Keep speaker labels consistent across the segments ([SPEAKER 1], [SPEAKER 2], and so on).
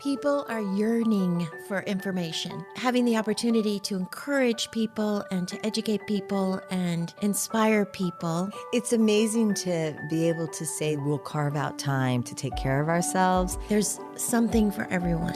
[SPEAKER 1] People are yearning for information, having the opportunity to encourage people and to educate people and inspire people.
[SPEAKER 2] It's amazing to be able to say we'll carve out time to take care of ourselves.
[SPEAKER 1] There's something for everyone.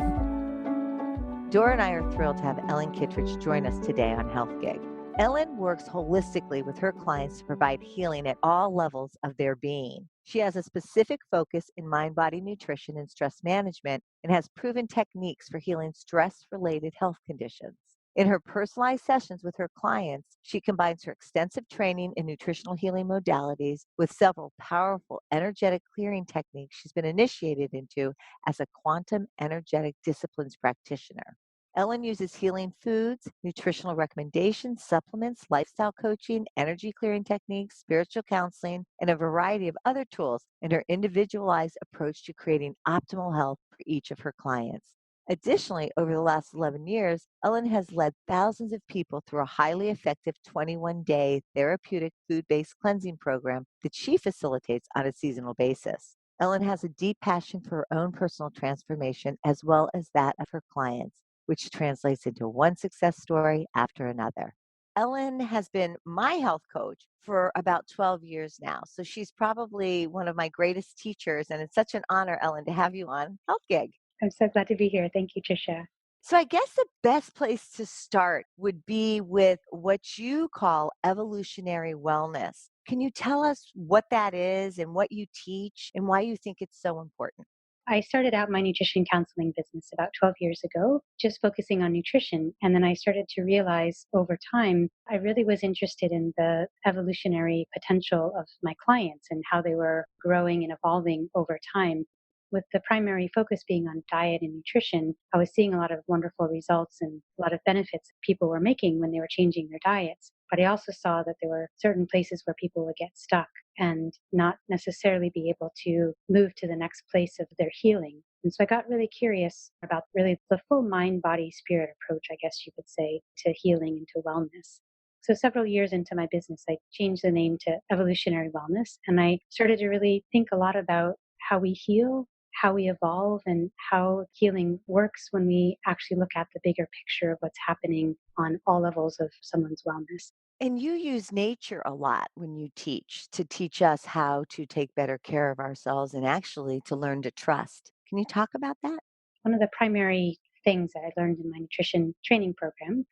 [SPEAKER 3] Dora and I are thrilled to have Ellen Kittredge join us today on Health Gig. Ellen works holistically with her clients to provide healing at all levels of their being. She has a specific focus in mind-body nutrition and stress management and has proven techniques for healing stress-related health conditions. In her personalized sessions with her clients, she combines her extensive training in nutritional healing modalities with several powerful energetic clearing techniques she's been initiated into as a quantum energetic disciplines practitioner. Ellen uses healing foods, nutritional recommendations, supplements, lifestyle coaching, energy clearing techniques, spiritual counseling, and a variety of other tools in her individualized approach to creating optimal health for each of her clients. Additionally, over the last 11 years, Ellen has led thousands of people through a highly effective 21-day therapeutic food-based cleansing program that she facilitates on a seasonal basis. Ellen has a deep passion for her own personal transformation as well as that of her clients, which translates into one success story after another. Ellen has been my health coach for about 12 years now. So she's probably one of my greatest teachers. And it's such an honor, Ellen, to have you on Health Gig.
[SPEAKER 4] I'm so glad to be here. Thank you, Tricia.
[SPEAKER 3] So I guess the best place to start would be with what you call evolutionary wellness. Can you tell us what that is and what you teach and why you think it's so important?
[SPEAKER 4] I started out my nutrition counseling business about 12 years ago, just focusing on nutrition. And then I started to realize over time, I really was interested in the evolutionary potential of my clients and how they were growing and evolving over time. With the primary focus being on diet and nutrition, I was seeing a lot of wonderful results and a lot of benefits that people were making when they were changing their diets. But I also saw that there were certain places where people would get stuck and not necessarily be able to move to the next place of their healing. And so I got really curious about really the full mind, body, spirit approach, I guess you could say, to healing and to wellness. So several years into my business, I changed the name to Evolutionary Wellness. And I started to really think a lot about how we heal, how we evolve, and how healing works when we actually look at the bigger picture of what's happening on all levels of someone's wellness.
[SPEAKER 3] And you use nature a lot when you teach to teach us how to take better care of ourselves and actually to learn to trust. Can you talk about that?
[SPEAKER 4] One of the primary things that I learned in my nutrition training program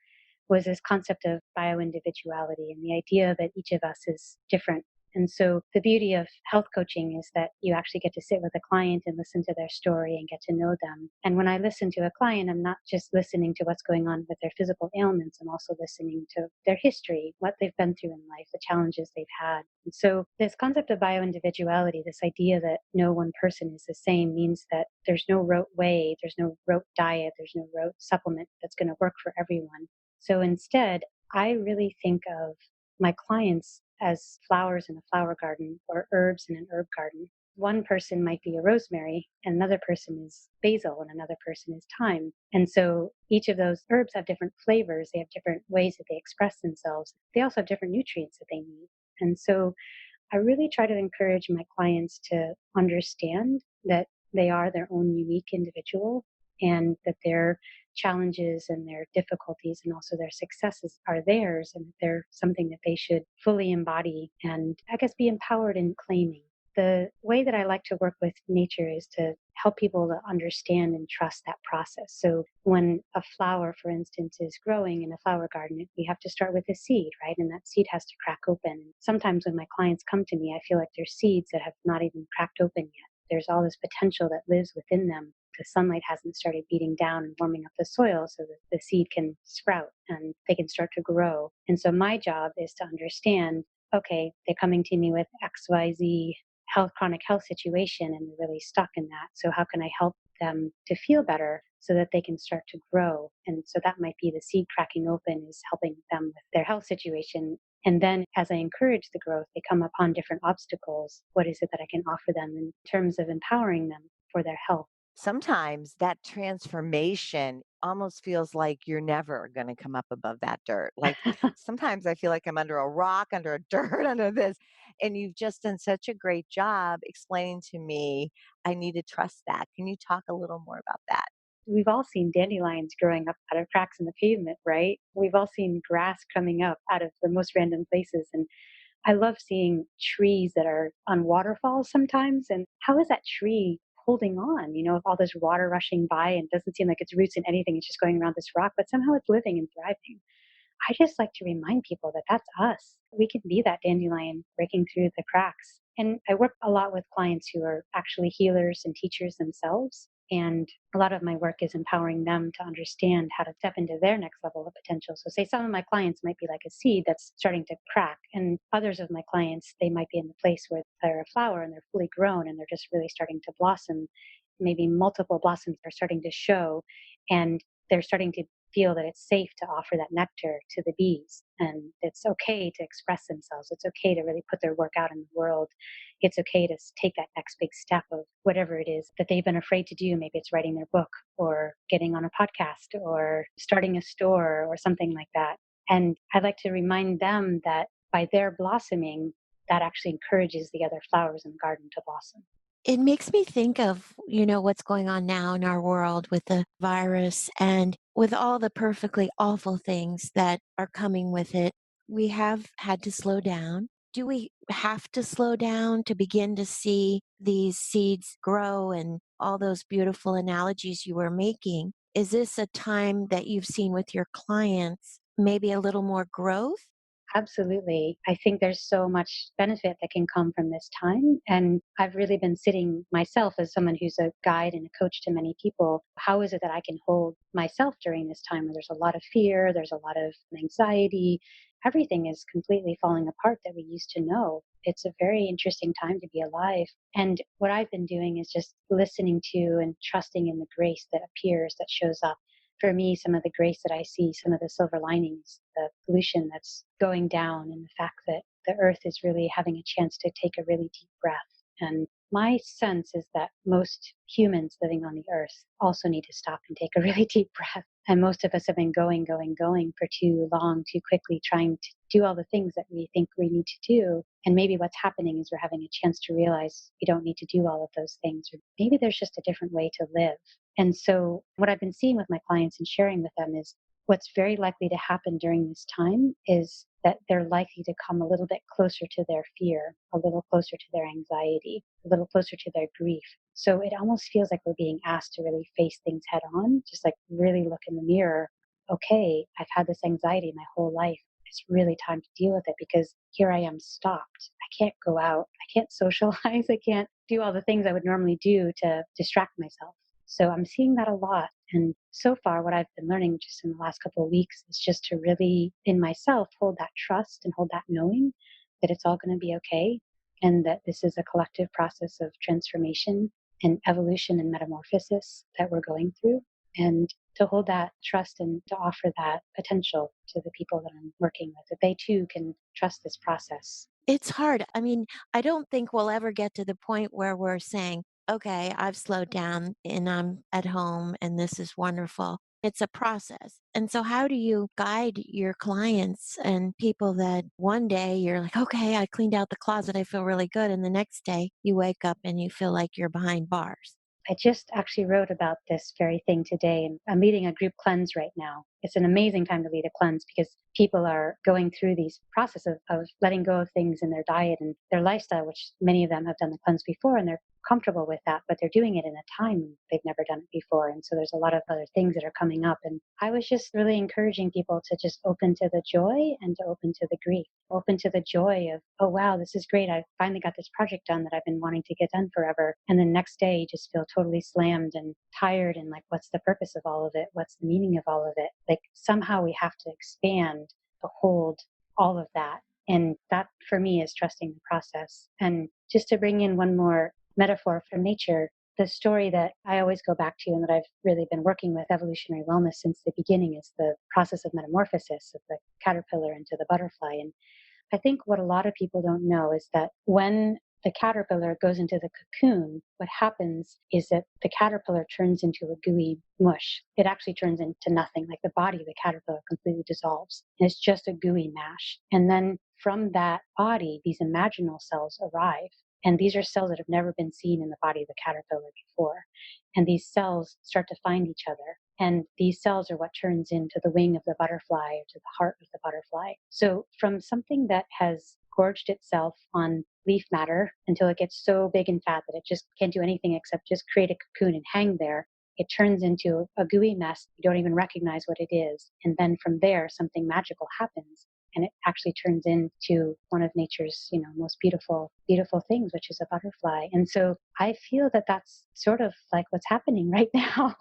[SPEAKER 4] was this concept of bioindividuality and the idea that each of us is different. And so the beauty of health coaching is that you actually get to sit with a client and listen to their story and get to know them. And when I listen to a client, I'm not just listening to what's going on with their physical ailments, I'm also listening to their history, what they've been through in life, the challenges they've had. And so this concept of bioindividuality, this idea that no one person is the same, means that there's no rote way, there's no rote diet, there's no rote supplement that's going to work for everyone. So instead, I really think of my clients as flowers in a flower garden or herbs in an herb garden. One person might be a rosemary, and another person is basil, and another person is thyme. And so each of those herbs have different flavors. They have different ways that they express themselves. They also have different nutrients that they need. And so I really try to encourage my clients to understand that they are their own unique individual and that their challenges and their difficulties and also their successes are theirs and that they're something that they should fully embody and I guess be empowered in claiming. The way that I like to work with nature is to help people to understand and trust that process. So when a flower, for instance, is growing in a flower garden, we have to start with a seed, right? And that seed has to crack open. Sometimes when my clients come to me, I feel like there's seeds that have not even cracked open yet. There's all this potential that lives within them. The sunlight hasn't started beating down and warming up the soil so that the seed can sprout and they can start to grow. And so my job is to understand, okay, they're coming to me with XYZ chronic health situation and they're really stuck in that. So how can I help them to feel better so that they can start to grow? And so that might be the seed cracking open is helping them with their health situation. And then as I encourage the growth, they come upon different obstacles. What is it that I can offer them in terms of empowering them for their health?
[SPEAKER 3] Sometimes that transformation almost feels like you're never going to come up above that dirt. Like sometimes I feel like I'm under a rock, under a dirt, under this. And you've just done such a great job explaining to me, I need to trust that. Can you talk a little more about that?
[SPEAKER 4] We've all seen dandelions growing up out of cracks in the pavement, right? We've all seen grass coming up out of the most random places. And I love seeing trees that are on waterfalls sometimes. And how is that tree holding on, with all this water rushing by and doesn't seem like its roots in anything? It's just going around this rock, but somehow it's living and thriving. I just like to remind people that that's us. We can be that dandelion breaking through the cracks. And I work a lot with clients who are actually healers and teachers themselves. And a lot of my work is empowering them to understand how to step into their next level of potential. So, say some of my clients might be like a seed that's starting to crack, and others of my clients, they might be in the place where they're a flower and they're fully grown and they're just really starting to blossom. Maybe multiple blossoms are starting to show, and they're starting to feel that it's safe to offer that nectar to the bees, and it's okay to express themselves. It's okay to really put their work out in the world. It's okay to take that next big step of whatever it is that they've been afraid to do. Maybe it's writing their book or getting on a podcast or starting a store or something like that. And I like to remind them that by their blossoming, that actually encourages the other flowers in the garden to blossom.
[SPEAKER 1] It makes me think of, what's going on now in our world with the virus and with all the perfectly awful things that are coming with it. We have had to slow down. Do we have to slow down to begin to see these seeds grow and all those beautiful analogies you were making? Is this a time that you've seen with your clients, maybe a little more growth?
[SPEAKER 4] Absolutely. I think there's so much benefit that can come from this time. And I've really been sitting myself as someone who's a guide and a coach to many people. How is it that I can hold myself during this time where there's a lot of fear, there's a lot of anxiety, everything is completely falling apart that we used to know. It's a very interesting time to be alive. And what I've been doing is just listening to and trusting in the grace that appears, that shows up. For me, some of the grace that I see, some of the silver linings, the pollution that's going down, and the fact that the earth is really having a chance to take a really deep breath. And my sense is that most humans living on the earth also need to stop and take a really deep breath. And most of us have been going for too long, too quickly, trying to do all the things that we think we need to do. And maybe what's happening is we're having a chance to realize we don't need to do all of those things, or maybe there's just a different way to live. And so, what I've been seeing with my clients and sharing with them is what's very likely to happen during this time is that they're likely to come a little bit closer to their fear, a little closer to their anxiety, a little closer to their grief. So it almost feels like we're being asked to really face things head on, just like really look in the mirror. Okay, I've had this anxiety my whole life. It's really time to deal with it because here I am stopped. I can't go out. I can't socialize. I can't do all the things I would normally do to distract myself. So I'm seeing that a lot. And so far, what I've been learning just in the last couple of weeks is just to really, in myself, hold that trust and hold that knowing that it's all going to be okay, and that this is a collective process of transformation and evolution and metamorphosis that we're going through. And to hold that trust and to offer that potential to the people that I'm working with, that they too can trust this process.
[SPEAKER 1] It's hard. I mean, I don't think we'll ever get to the point where we're saying, okay, I've slowed down and I'm at home and this is wonderful. It's a process. And so, how do you guide your clients and people that one day you're like, okay, I cleaned out the closet, I feel really good. And the next day you wake up and you feel like you're behind bars?
[SPEAKER 4] I just actually wrote about this very thing today, and I'm leading a group cleanse right now. It's an amazing time to lead a cleanse because people are going through these process of letting go of things in their diet and their lifestyle, which many of them have done the cleanse before and they're comfortable with that, but they're doing it in a time they've never done it before. And so there's a lot of other things that are coming up. And I was just really encouraging people to just open to the joy and to open to the grief, open to the joy of, oh, wow, this is great. I finally got this project done that I've been wanting to get done forever. And the next day, you just feel totally slammed and tired. And like, what's the purpose of all of it? What's the meaning of all of it? Like, somehow we have to expand to hold all of that. And that for me is trusting the process. And just to bring in one more metaphor from nature, the story that I always go back to and that I've really been working with evolutionary wellness since the beginning is the process of metamorphosis of the caterpillar into the butterfly. And I think what a lot of people don't know is that when the caterpillar goes into the cocoon, what happens is that the caterpillar turns into a gooey mush. It actually turns into nothing, like the body of the caterpillar completely dissolves. And it's just a gooey mash. And then from that body, these imaginal cells arrive. And these are cells that have never been seen in the body of the caterpillar before. And these cells start to find each other. And these cells are what turns into the wing of the butterfly or to the heart of the butterfly. So, from something that has gorged itself on leaf matter until it gets so big and fat that it just can't do anything except just create a cocoon and hang there, it turns into a gooey mess. You don't even recognize what it is. And then from there, something magical happens. And it actually turns into one of nature's, most beautiful, beautiful things, which is a butterfly. And so I feel that that's sort of like what's happening right now,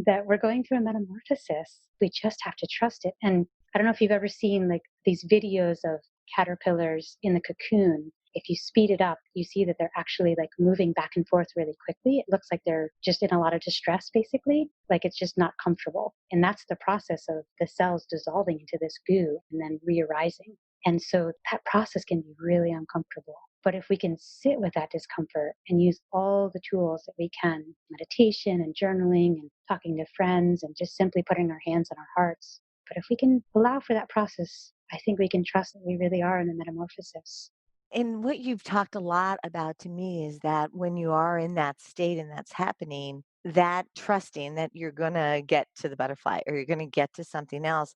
[SPEAKER 4] that we're going through a metamorphosis. We just have to trust it. And I don't know if you've ever seen like these videos of caterpillars in the cocoon. If you speed it up, you see that they're actually like moving back and forth really quickly. It looks like they're just in a lot of distress, basically, like it's just not comfortable. And that's the process of the cells dissolving into this goo and then re-arising. And so that process can be really uncomfortable. But if we can sit with that discomfort and use all the tools that we can, meditation and journaling and talking to friends and just simply putting our hands on our hearts, but if we can allow for that process, I think we can trust that we really are in a metamorphosis.
[SPEAKER 3] And what you've talked a lot about to me is that when you are in that state and that's happening, that trusting that you're going to get to the butterfly or you're going to get to something else.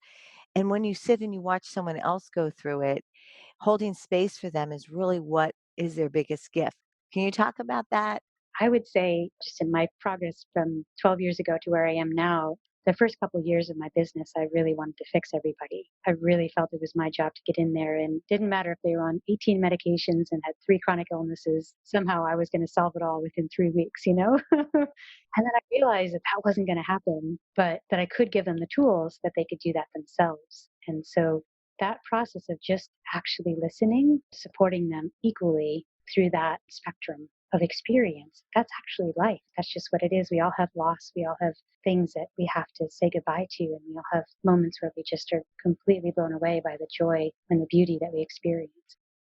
[SPEAKER 3] And when you sit and you watch someone else go through it, holding space for them is really what is their biggest gift. Can you talk about that?
[SPEAKER 4] I would say, just in my progress from 12 years ago to where I am now, the first couple of years of my business, I really wanted to fix everybody. I really felt it was my job to get in there, and didn't matter if they were on 18 medications and had three chronic illnesses. Somehow I was going to solve it all within 3 weeks, and then I realized that that wasn't going to happen, but that I could give them the tools that they could do that themselves. And so that process of just actually listening, supporting them equally through that spectrum of experience. That's actually life. That's just what it is. We all have loss. We all have things that we have to say goodbye to. And we all have moments where we just are completely blown away by the joy and the beauty that we experience.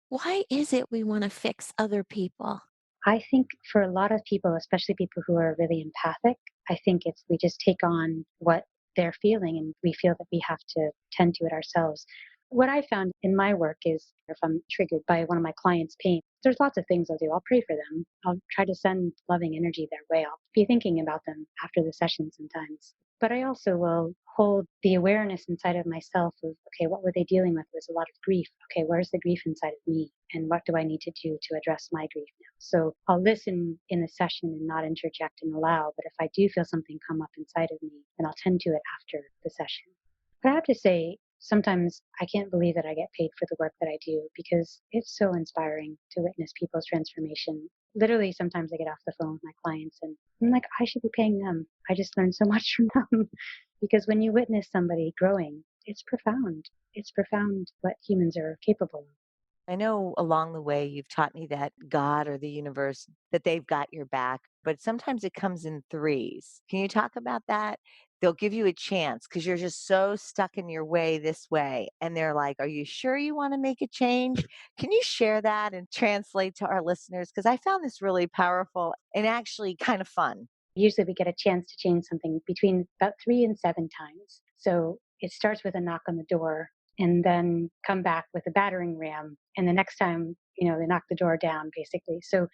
[SPEAKER 1] Why is it we want to fix other people?
[SPEAKER 4] I think for a lot of people, especially people who are really empathic, I think it's we just take on what they're feeling and we feel that we have to tend to it ourselves. What I found in my work is if I'm triggered by one of my clients' pain, there's lots of things I'll do. I'll pray for them. I'll try to send loving energy their way. I'll be thinking about them after the session sometimes. But I also will hold the awareness inside of myself of, okay, what were they dealing with? There's a lot of grief. Okay, where's the grief inside of me? And what do I need to do to address my grief now? So I'll listen in the session and not interject and allow. But if I do feel something come up inside of me, then I'll tend to it after the session. But I have to say, sometimes I can't believe that I get paid for the work that I do because it's so inspiring to witness people's transformation. Literally, sometimes I get off the phone with my clients and I'm like, I should be paying them. I just learned so much from them. Because when you witness somebody growing, it's profound. It's profound what humans are capable of.
[SPEAKER 3] I know along the way you've taught me that God or the universe, that they've got your back, but sometimes it comes in threes. Can you talk about that? They'll give you a chance because you're just so stuck in your way this way. And they're like, are you sure you want to make a change? Can you share that and translate to our listeners? Because I found this really powerful and actually kind of fun.
[SPEAKER 4] Usually we get a chance to change something between about 3 and 7 times. So it starts with a knock on the door and then come back with a battering ram. And the next time, they knock the door down basically. So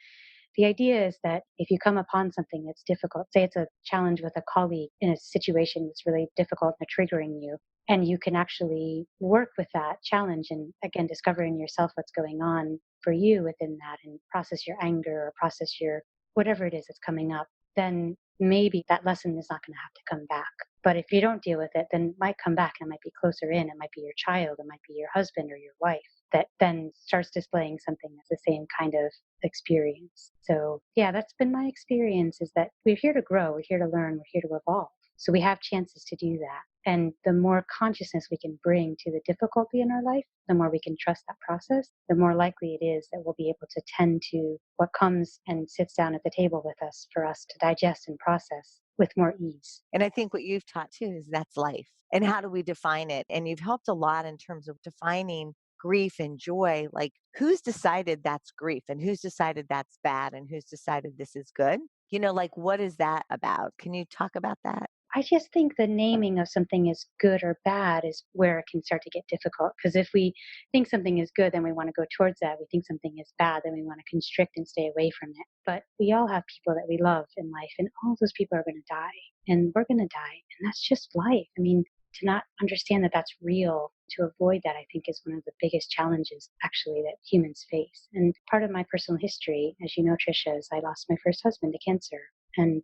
[SPEAKER 4] the idea is that if you come upon something that's difficult, say it's a challenge with a colleague in a situation that's really difficult and triggering you, and you can actually work with that challenge and again, discover in yourself what's going on for you within that and process your anger or process your whatever it is that's coming up, then maybe that lesson is not going to have to come back. But if you don't deal with it, then it might come back and it might be closer in. It might be your child, it might be your husband or your wife that then starts displaying something that's the same kind of experience. So, yeah, that's been my experience is that we're here to grow, we're here to learn, we're here to evolve. So we have chances to do that. And the more consciousness we can bring to the difficulty in our life, the more we can trust that process, the more likely it is that we'll be able to tend to what comes and sits down at the table with us for us to digest and process with more ease.
[SPEAKER 3] And I think what you've taught too is that's life. And how do we define it? And you've helped a lot in terms of defining grief and joy. Like, who's decided that's grief and who's decided that's bad and who's decided this is good? Like, what is that about? Can you talk about that?
[SPEAKER 4] I just think the naming of something as good or bad is where it can start to get difficult. Because if we think something is good, then we want to go towards that. We think something is bad, then we want to constrict and stay away from it. But we all have people that we love in life, and all those people are going to die, and we're going to die. And that's just life. I mean, to not understand that that's real, to avoid that, I think is one of the biggest challenges actually that humans face. And part of my personal history, as you know, Tricia, is I lost my first husband to cancer. And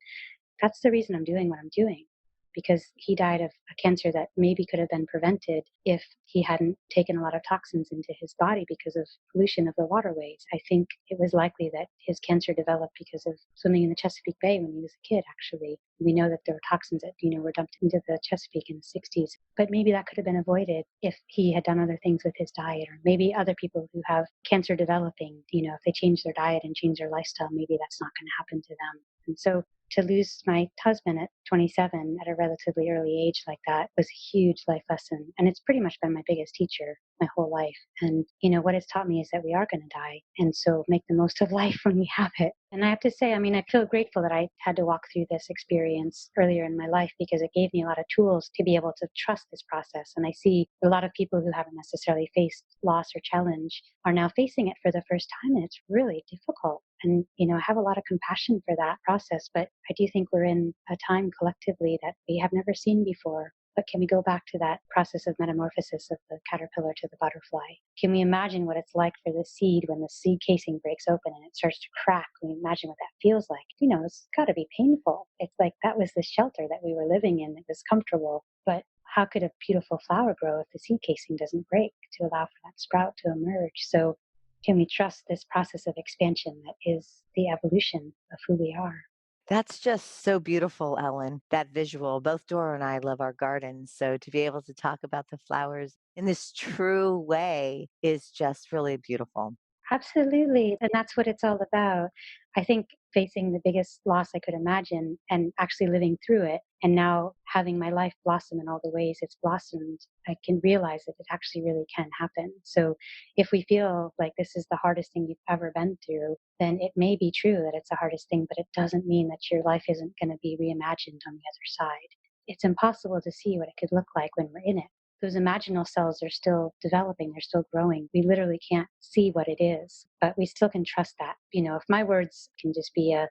[SPEAKER 4] that's the reason I'm doing what I'm doing, because he died of a cancer that maybe could have been prevented if he hadn't taken a lot of toxins into his body because of pollution of the waterways. I think it was likely that his cancer developed because of swimming in the Chesapeake Bay when he was a kid, actually. We know that there were toxins that, were dumped into the Chesapeake in the 60s. But maybe that could have been avoided if he had done other things with his diet, or maybe other people who have cancer developing, if they change their diet and change their lifestyle, maybe that's not going to happen to them. And so to lose my husband at 27 at a relatively early age like that was a huge life lesson. And it's pretty much been my biggest teacher my whole life. And, what it's taught me is that we are going to die. And so make the most of life when we have it. And I have to say, I feel grateful that I had to walk through this experience earlier in my life, because it gave me a lot of tools to be able to trust this process. And I see a lot of people who haven't necessarily faced loss or challenge are now facing it for the first time. And it's really difficult. And, I have a lot of compassion for that process. But I do think we're in a time collectively that we have never seen before. But can we go back to that process of metamorphosis of the caterpillar to the butterfly? Can we imagine what it's like for the seed when the seed casing breaks open and it starts to crack? Can we imagine what that feels like? It's got to be painful. It's like that was the shelter that we were living in. It was comfortable. But how could a beautiful flower grow if the seed casing doesn't break to allow for that sprout to emerge? So can we trust this process of expansion that is the evolution of who we are?
[SPEAKER 3] That's just so beautiful, Ellen, that visual. Both Dora and I love our gardens. So to be able to talk about the flowers in this true way is just really beautiful.
[SPEAKER 4] Absolutely. And that's what it's all about. I think facing the biggest loss I could imagine and actually living through it, and now having my life blossom in all the ways it's blossomed, I can realize that it actually really can happen. So if we feel like this is the hardest thing you've ever been through, then it may be true that it's the hardest thing, but it doesn't mean that your life isn't going to be reimagined on the other side. It's impossible to see what it could look like when we're in it. Those imaginal cells are still developing, they're still growing. We literally can't see what it is, but we still can trust that. If my words can just be a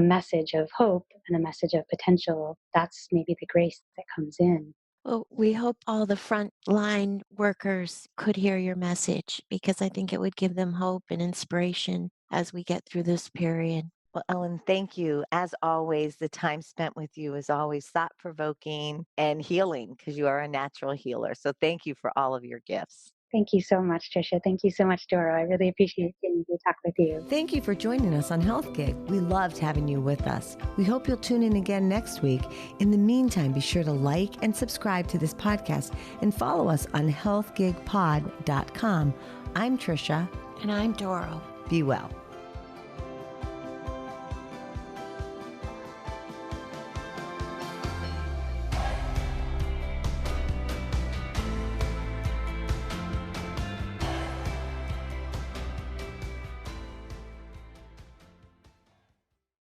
[SPEAKER 4] message of hope and a message of potential, that's maybe the grace that comes in.
[SPEAKER 1] Well, we hope all the frontline workers could hear your message, because I think it would give them hope and inspiration as we get through this period.
[SPEAKER 3] Well, Ellen, thank you. As always, the time spent with you is always thought provoking and healing, because you are a natural healer. So thank you for all of your gifts.
[SPEAKER 4] Thank you so much, Tricia. Thank you so much, Dora. I really appreciate getting to talk with you.
[SPEAKER 2] Thank you for joining us on Health Gig. We loved having you with us. We hope you'll tune in again next week. In the meantime, be sure to like and subscribe to this podcast and follow us on healthgigpod.com. I'm Tricia.
[SPEAKER 1] And I'm Doro.
[SPEAKER 2] Be well.